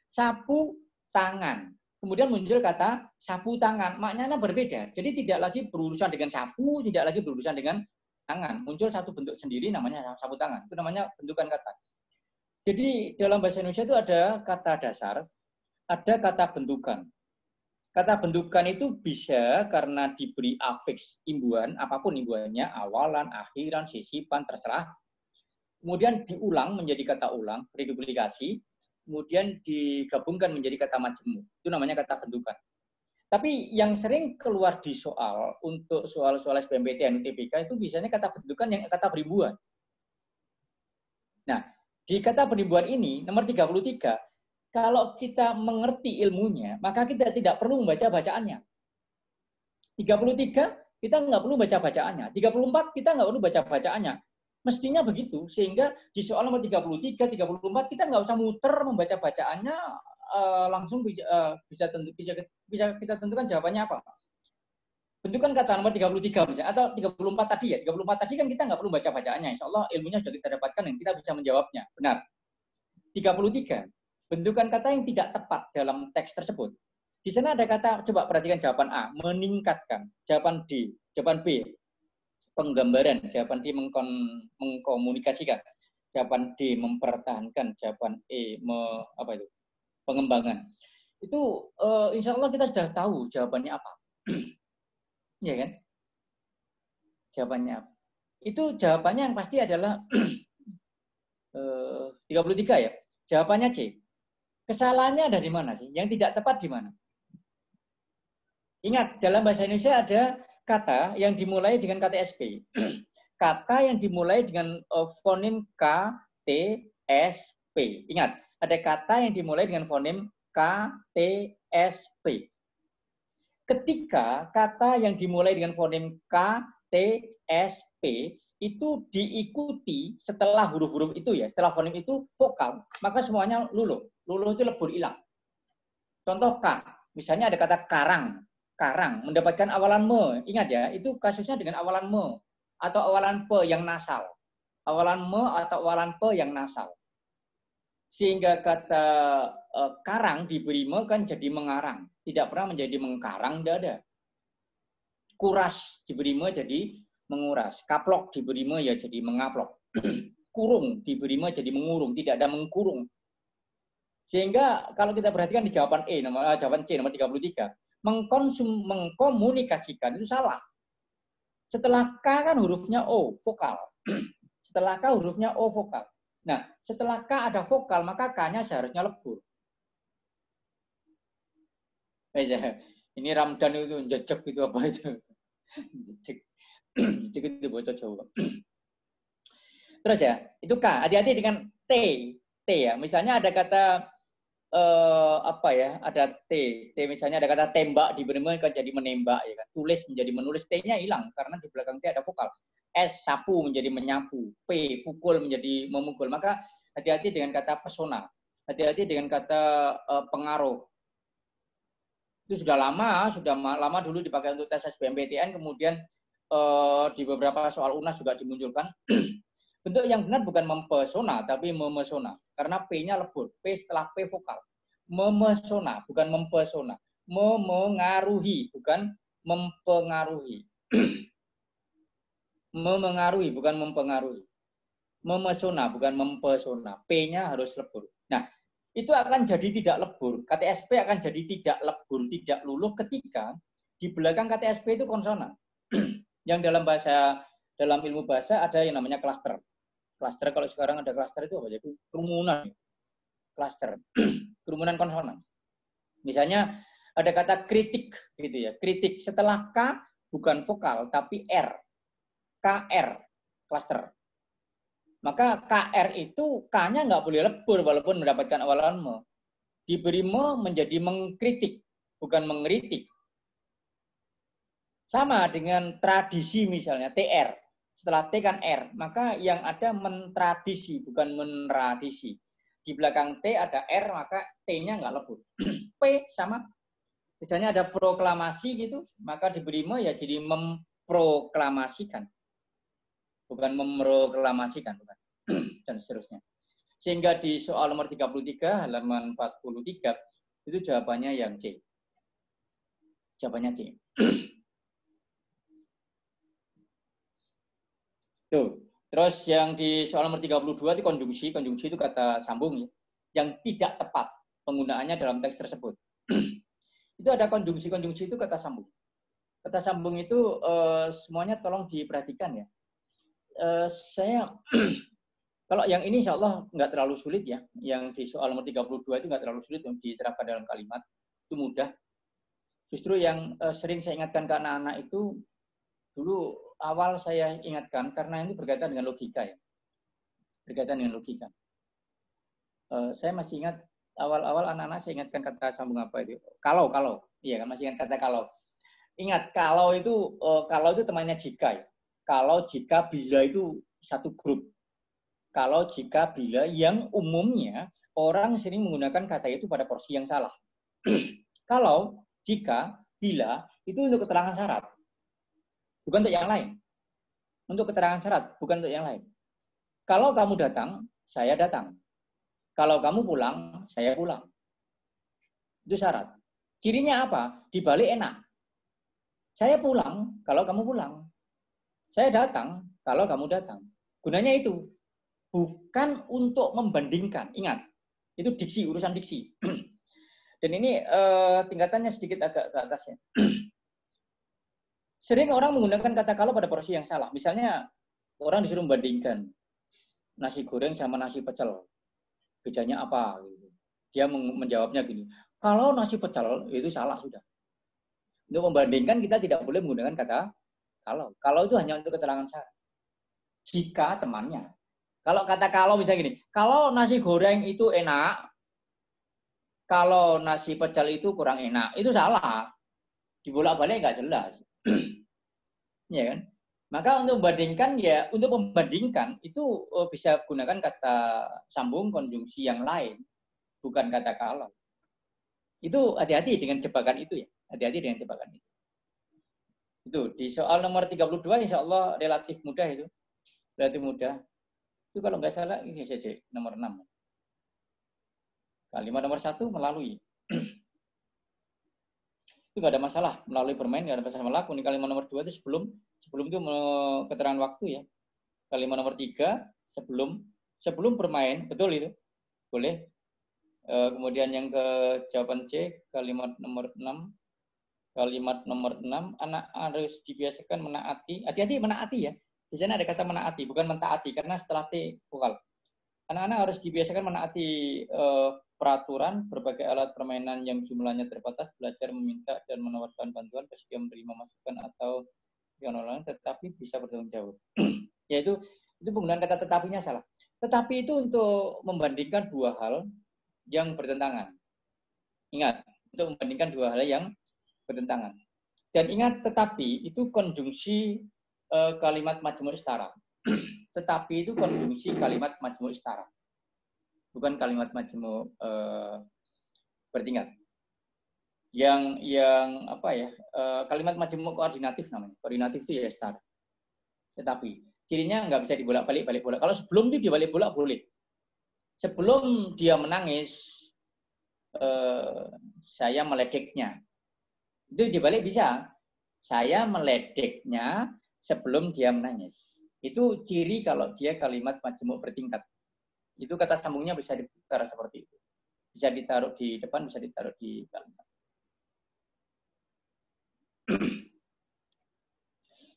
Sapu tangan. Kemudian muncul kata sapu tangan, maknanya berbeda. Jadi tidak lagi berurusan dengan sapu, tidak lagi berurusan dengan tangan. Muncul satu bentuk sendiri namanya sapu tangan. Itu namanya bentukan kata. Jadi dalam bahasa Indonesia itu ada kata dasar, ada kata bentukan. Kata bentukan itu bisa karena diberi afiks, imbuhan, apapun imbuhannya, awalan, akhiran, sisipan, terserah. Kemudian diulang menjadi kata ulang, reduplikasi. Kemudian digabungkan menjadi kata majemuk. Itu namanya kata bentukan. Tapi yang sering keluar di soal, untuk soal-soal SBMPTN, UTBK, itu biasanya kata bentukan yang kata beribuan. Nah, di kata beribuan ini, nomor 33, kalau kita mengerti ilmunya, maka kita tidak perlu membaca bacaannya. 33 kita nggak perlu baca bacaannya. 34 kita nggak perlu baca bacaannya. Mestinya begitu, sehingga di soal nomor 33, 34 kita nggak usah muter membaca bacaannya, langsung bisa kita tentukan jawabannya apa. Bentukan kata nomor 33 misalnya, atau 34 tadi ya. 34 tadi kan kita nggak perlu baca bacaannya. Insya Allah ilmunya sudah kita dapatkan dan kita bisa menjawabnya. Benar. 33. Bentukan kata yang tidak tepat dalam teks tersebut. Di sana ada kata, coba perhatikan jawaban A, meningkatkan. Jawaban D, jawaban B, penggambaran. Jawaban D, mengkomunikasikan. Jawaban D, mempertahankan. Jawaban E, pengembangan. Itu insya Allah kita sudah tahu jawabannya apa. Ya kan? Jawabannya apa? Itu jawabannya yang pasti adalah 33 ya. Jawabannya C. Kesalahannya ada di mana sih? Yang tidak tepat di mana? Ingat, dalam bahasa Indonesia ada kata yang dimulai dengan kata SP. Kata yang dimulai dengan fonem K, T, S, P. Ingat, ada kata yang dimulai dengan fonem K, T, S, P. Ketika kata yang dimulai dengan fonem K, T, S, P itu diikuti setelah huruf-huruf itu ya, setelah fonem itu vokal, maka semuanya luluh. Luluh itu lebur, hilang. Contoh K, misalnya ada kata karang. Karang mendapatkan awalan me. Ingat ya, itu kasusnya dengan awalan me atau awalan pe yang nasal. Awalan me atau awalan pe yang nasal. Sehingga kata karang diberi me kan jadi mengarang. Tidak pernah menjadi mengkarang, tidak ada. Kuras diberi me jadi menguras. Kaplok diberi me ya jadi mengaplok. Kurung diberi me jadi mengurung. Tidak ada mengkurung. Sehingga kalau kita perhatikan di jawaban jawaban C nomor 33, mengkomunikasikan itu salah. Setelah K kan hurufnya O, vokal. Setelah K hurufnya O, vokal. Nah, setelah K ada vokal, maka K-nya seharusnya lebur. Ini Ramdan itu jejak itu apa itu? Jejak itu bocor Jawa. Terus ya, itu K. Hati-hati dengan T. T ya. Misalnya ada kata ada T misalnya ada kata tembak diberi kan jadi menembak ya kan, tulis menjadi menulis, T-nya hilang karena di belakang T ada vokal. S sapu menjadi menyapu, P pukul menjadi memukul. Maka hati-hati dengan kata pesona, hati-hati dengan kata pengaruh. Itu sudah lama dulu dipakai untuk tes SBMPTN, kemudian di beberapa soal UNAS juga dimunculkan. Bentuk yang benar bukan mempesona, tapi memesona. Karena P-nya lebur. P setelah P vokal. Memesona, bukan mempesona. Memengaruhi, bukan mempengaruhi. Memengaruhi, bukan mempengaruhi. Memesona, bukan mempesona. P-nya harus lebur. Nah, itu akan jadi tidak lebur. KTSP akan jadi tidak lebur, tidak luluh ketika di belakang KTSP itu konsonan. Yang dalam ilmu bahasa ada yang namanya klaster. Klaster, kalau sekarang ada klaster itu apa? Jadi kerumunan. Klaster. Kerumunan konsonan. Misalnya ada kata kritik gitu ya. Kritik setelah K bukan vokal tapi R. KR, klaster. Maka KR itu K-nya nggak boleh lebur walaupun mendapatkan awalan me. Diberi me menjadi mengkritik, bukan mengeritik. Sama dengan tradisi misalnya, TR. Setelah T kan R, maka yang ada mentradisi, bukan menradisi. Di belakang T ada R, maka T-nya nggak lebur. P sama. Misalnya ada proklamasi gitu, maka diberi me ya jadi memproklamasikan. Bukan memproklamasikan. Bukan. Dan seterusnya. Sehingga di soal nomor 33, halaman 43, itu jawabannya yang C. Jawabannya C. Tuh. Terus yang di soal nomor 32 itu konjungsi. Konjungsi itu kata sambung ya, yang tidak tepat penggunaannya dalam teks tersebut. Itu ada konjungsi. Konjungsi itu kata sambung. Kata sambung itu semuanya tolong diperhatikan ya. Saya kalau yang ini insya Allah nggak terlalu sulit ya. Yang di soal nomor 32 itu nggak terlalu sulit untuk diterapkan dalam kalimat. Itu mudah. Justru yang sering saya ingatkan ke anak-anak itu dulu awal saya ingatkan karena ini berkaitan dengan logika ya. Berkaitan dengan logika. Saya masih ingat awal-awal anak-anak saya ingatkan kata sambung apa itu. Kalau. Iya kan masih ingat kata kalau. Ingat, kalau itu temannya jika ya. Kalau jika bila itu satu grup. Kalau jika bila yang umumnya orang sering menggunakan kata itu pada porsi yang salah. Kalau jika bila itu untuk keterangan syarat, bukan untuk yang lain. Untuk keterangan syarat, bukan untuk yang lain. Kalau kamu datang, saya datang. Kalau kamu pulang, saya pulang. Itu syarat. Cirinya apa? Dibalik enak. Saya pulang kalau kamu pulang. Saya datang kalau kamu datang. Gunanya itu bukan untuk membandingkan. Ingat, itu diksi, urusan diksi. Dan ini tingkatannya sedikit agak ke atasnya. Sering orang menggunakan kata kalau pada porsi yang salah. Misalnya orang disuruh membandingkan nasi goreng sama nasi pecel. Bedanya apa? Dia menjawabnya gini, kalau nasi pecel itu salah sudah. Untuk membandingkan kita tidak boleh menggunakan kata kalau. Kalau itu hanya untuk keterangan syarat. Jika temannya. Kalau kata kalau misalnya gini, kalau nasi goreng itu enak, kalau nasi pecel itu kurang enak, itu salah. Dibolak-balik nggak jelas. Ya kan? Maka untuk membandingkan ya, untuk membandingkan itu bisa gunakan kata sambung konjungsi yang lain, bukan kata kalau. Itu hati-hati dengan jebakan itu ya. Hati-hati dengan jebakan itu. Itu di soal nomor 32 insya Allah relatif mudah itu. Relatif mudah. Itu kalau nggak salah ini saja nomor 6. Kalimat nomor 1 melalui. Itu nggak ada masalah. Melalui bermain nggak ada masalah melakukan. Kalimat nomor 2 itu sebelum itu keterangan waktu ya. Kalimat nomor 3 sebelum bermain, betul itu. Boleh. Kemudian yang ke jawaban C, kalimat nomor 6. Kalimat nomor 6, anak harus dibiasakan menaati. Hati-hati menaati ya. Di sana ada kata menaati, bukan mentaati, karena setelah T vokal. Anak-anak harus dibiasakan menaati peraturan, berbagai alat permainan yang jumlahnya terbatas, belajar meminta dan menawarkan bantuan, bersedia menerima masukan atau yang lain, tetapi bisa bertanggung jawab. Yaitu itu penggunaan kata tetapinya salah. Tetapi itu untuk membandingkan dua hal yang bertentangan. Ingat, untuk membandingkan dua hal yang bertentangan. Dan ingat, tetapi itu konjungsi kalimat majmuk istara. Tetapi itu konjungsi kalimat majmuk istara. Bukan kalimat majmuk bertingkat. Yang apa ya? Kalimat majmuk koordinatif namanya. Koordinatif itu ya istara. Tetapi cirinya nggak bisa dibolak-balik, balik-bolak. Kalau sebelum itu dibalik-bolak boleh. Sebelum dia menangis, saya meledeknya. Itu dibalik bisa. Saya meledeknya sebelum dia menangis. Itu ciri kalau dia kalimat majmuk bertingkat. Itu kata sambungnya bisa diputar seperti itu. Bisa ditaruh di depan, bisa ditaruh di kalimat.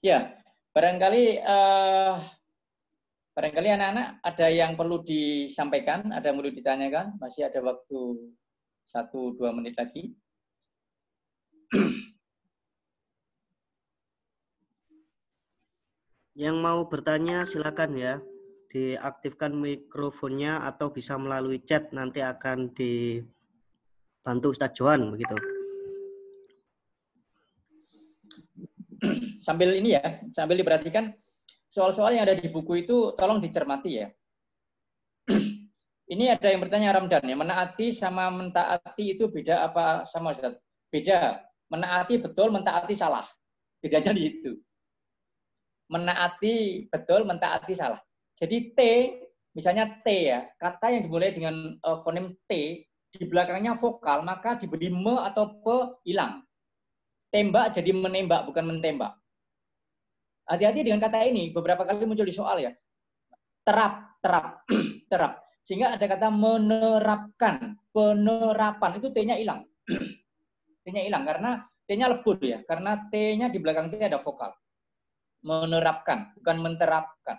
Ya, barangkali anak-anak ada yang perlu disampaikan, ada yang perlu ditanyakan. Masih ada waktu 1-2 menit lagi. Yang mau bertanya silakan ya, diaktifkan mikrofonnya atau bisa melalui chat, nanti akan dibantu Ustadz Johan begitu. Sambil ini ya, sambil diperhatikan soal-soal yang ada di buku itu tolong dicermati ya. Ini ada yang bertanya Ramdan ya, menaati sama mentaati itu beda apa sama Ustaz? Beda. Menaati betul, mentaati salah. Bedanya di itu. Menaati betul, mentaati salah. Jadi T, misalnya T ya, kata yang dimulai dengan fonem T, di belakangnya vokal, maka diberi me atau pe hilang. Tembak jadi menembak, bukan mentembak. Hati-hati dengan kata ini, beberapa kali muncul di soal ya. Terap, terap. Sehingga ada kata menerapkan, penerapan, itu T-nya hilang. T-nya hilang, karena T-nya lebur ya, karena T-nya di belakang T ada vokal. Menerapkan, bukan menterapkan.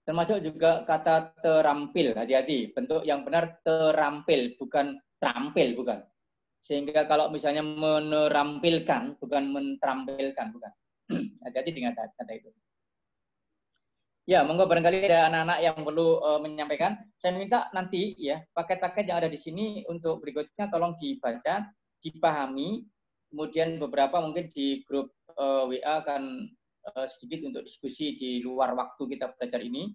Termasuk juga kata terampil, hati-hati. Bentuk yang benar terampil, bukan terampil, bukan. Sehingga kalau misalnya menerampilkan, bukan menterampilkan, bukan. Hati-hati dengan kata itu. Ya, monggo barangkali ada anak-anak yang perlu menyampaikan. Saya minta nanti ya paket-paket yang ada di sini untuk berikutnya tolong dibaca, dipahami, kemudian beberapa mungkin di grup WA akan sedikit untuk diskusi di luar waktu kita belajar ini.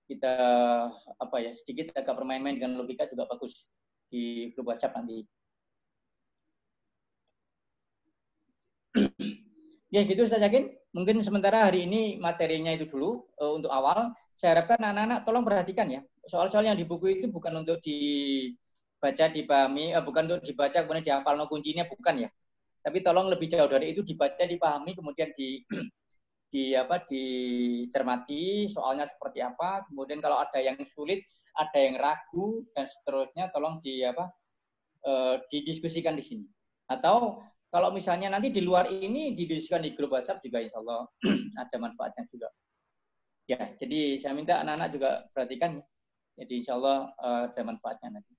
Kita sedikit agak bermain-main dengan logika juga bagus di grup WhatsApp nanti. Ya gitu Ustaz Yakin. Mungkin sementara hari ini materinya itu dulu untuk awal. Saya harapkan anak-anak tolong perhatikan ya. Soal-soal yang di buku itu bukan untuk dibaca, dipahami, bukan untuk dibaca kemudian dihafal no kuncinya, bukan ya. Tapi tolong lebih jauh dari itu dibaca, dipahami, kemudian dicermati soalnya seperti apa. Kemudian kalau ada yang sulit, ada yang ragu dan seterusnya, tolong didiskusikan di sini. Atau kalau misalnya nanti di luar ini didiskusikan di grup WhatsApp juga insya Allah ada manfaatnya juga. Ya, jadi saya minta anak-anak juga perhatikan. Jadi insya Allah ada manfaatnya nanti.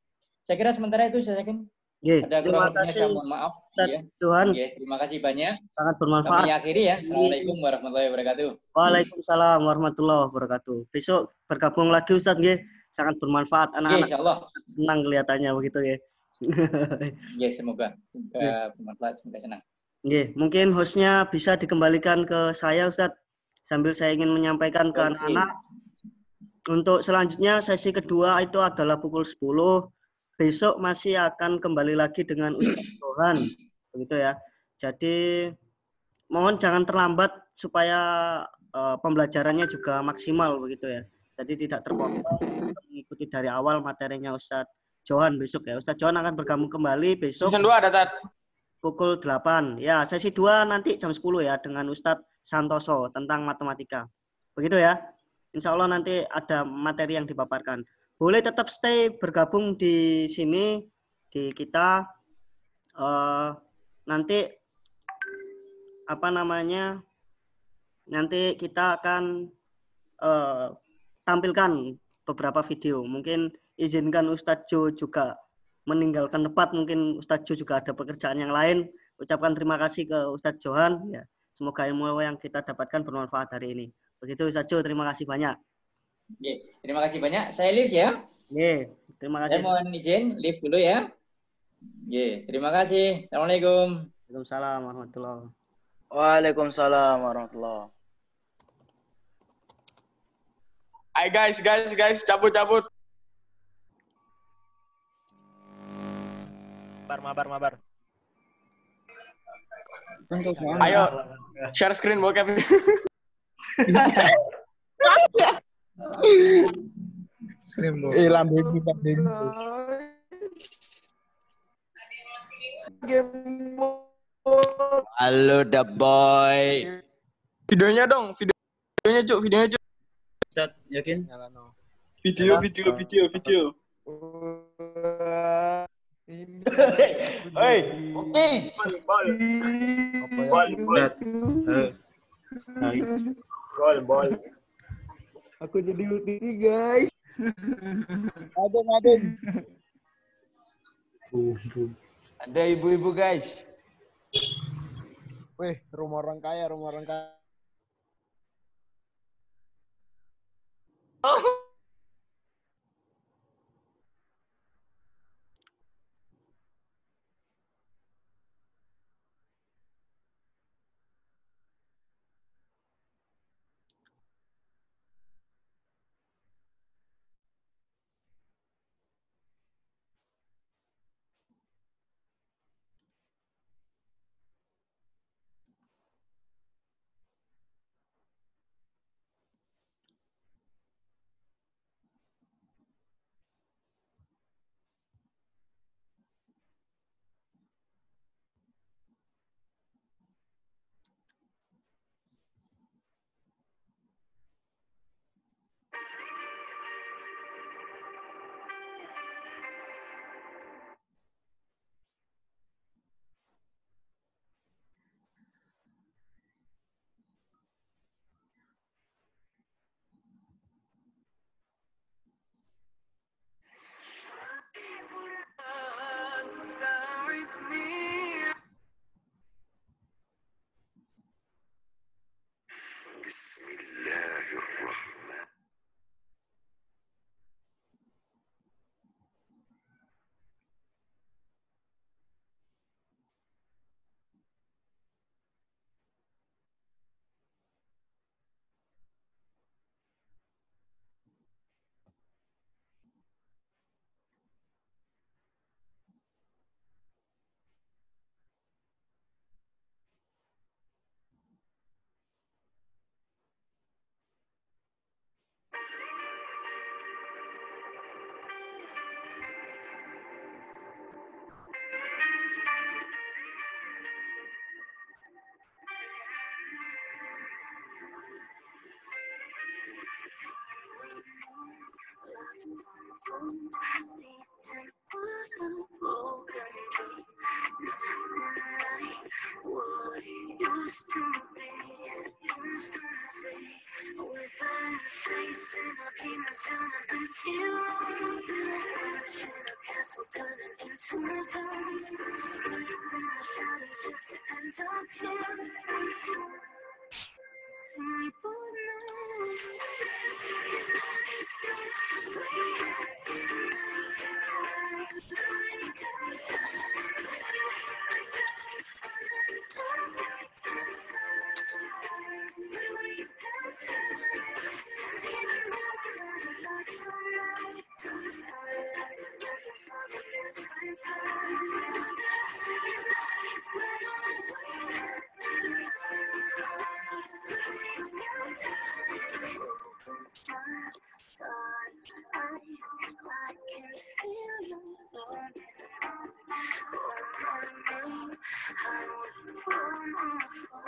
Saya kira sementara itu saya yakin. Ada kurang lebihnya saya mohon maaf. Ya. Tuhan. Ya, terima kasih banyak. Sangat bermanfaat. Kami akhiri ya. Assalamualaikum warahmatullahi wabarakatuh. Waalaikumsalam warahmatullahi wabarakatuh. Besok bergabung lagi Ustadz, nggih. Sangat bermanfaat. Anak-anak senang kelihatannya begitu ya. Ya, semoga bermanfaat, semoga senang. Nggih, mungkin hostnya bisa dikembalikan ke saya Ustadz. Sambil saya ingin menyampaikan ke anak-anak. Untuk selanjutnya sesi kedua itu adalah pukul 10. Besok masih akan kembali lagi dengan Ustadz Johan. Begitu ya. Jadi mohon jangan terlambat supaya pembelajarannya juga maksimal begitu ya. Jadi tidak terpotong, mengikuti dari awal materinya Ustadz Johan besok ya. Ustadz Johan akan bergabung kembali besok. Season 2 ada Tat. Pukul 8. Ya, sesi 2 nanti jam 10 ya dengan Ustadz Santoso tentang matematika. Begitu ya. Insya Allah nanti ada materi yang dipaparkan. Boleh tetap stay bergabung di sini di kita. Nanti nanti kita akan tampilkan beberapa video. Mungkin izinkan Ustadz Jo juga meninggalkan tempat, mungkin Ustadz Jo juga ada pekerjaan yang lain. Ucapkan terima kasih ke Ustadz Johan. Ya, semoga ilmu yang kita dapatkan bermanfaat hari ini. Begitu Ustadz Jo, terima kasih banyak. Terima kasih banyak. Saya live ya. Terima kasih. Saya mohon izin live dulu ya. Terima kasih. Assalamualaikum. Waalaikumsalam warahmatullahi wabarakatuh. Waalaikumsalam warahmatullahi. Hai guys, cabut. Mabar. Ayo, share screen bokep. Screen bokep. Lambe. Halo, the boy. Videonya dong, videonya cuk. Ustaz, yakin? Video. Hei, bol. Aku jadi UTI, guys. Ada ibu-ibu, guys. Wih, rumah orang kaya. From afar,